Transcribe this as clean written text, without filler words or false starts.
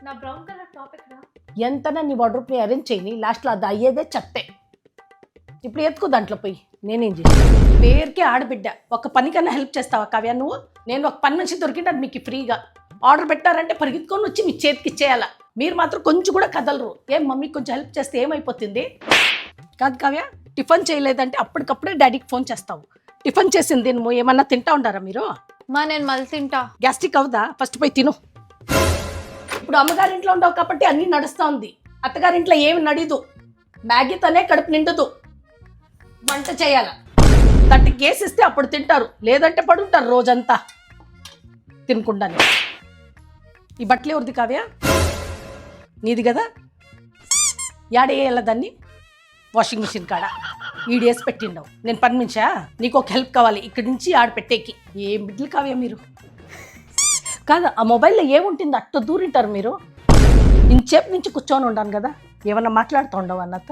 నా brown colour top ఎక్కడ? ఎంతనా నీ వార్డ్రోబ్ని అరేంజ్ చేయని, లాస్ట్లో అది అయ్యేదే చెత్తే. ఇప్పుడు ఎత్తుకో దాంట్లో పోయి. నేనేం చేస్తాను? పేరుకే ఆడబిడ్డ, ఒక పనికన్నా హెల్ప్ చేస్తావా కావ్య నువ్వు? నేను ఒక పని మనిషి దొరికింటాను మీకు ఫ్రీగా. ఆర్డర్ పెట్టారంటే పరిగెత్తుకొని వచ్చి మీ చేతికి ఇచ్చేయాలా. మీరు మాత్రం కొంచెం కూడా కదలరు. ఏం మమ్మీకి కొంచెం హెల్ప్ చేస్తే ఏమైపోతుంది? కాదు కావ్య, టిఫిన్ చేయలేదంటే అప్పటికప్పుడే డాడీకి ఫోన్ చేస్తావు. టిఫిన్ చేసింది నువ్వు ఏమన్నా తింటా ఉండారా మీరు? మా నేను మళ్ళీ తింటా. గ్యాస్ట్రిక్ అవుదా? ఫస్ట్ పోయి తిను. ఇప్పుడు అమ్మగారింట్లో ఉండవు కాబట్టి అన్నీ నడుస్తూ ఉంది. అత్తగారింట్లో ఏమి నడీదు. మ్యాగీతోనే కడుపు నిండదు. వంట చేయాల. తట్టి కేసిస్తే అప్పుడు తింటారు, లేదంటే పడుంటారు రోజంతా తినకుండానే. ఈ బట్టలు ఎవరిది కావ్య? నీది కదా? యాడేయాల దాన్ని? వాషింగ్ మిషన్ కాడ ఈడేసి పెట్టిండవు. నేను పని మించా? నీకు ఒక హెల్ప్ కావాలి ఇక్కడి నుంచి ఆడ పెట్టేకి. ఏం బిడ్డలు కావ్య మీరు? కాదు, ఆ మొబైల్లో ఏముంటుంది అట్ట దూరింటారు మీరు? ఇంచేపు నుంచి కూర్చొని ఉండాను కదా, ఏమన్నా మాట్లాడుతూ ఉండవు అన్నత.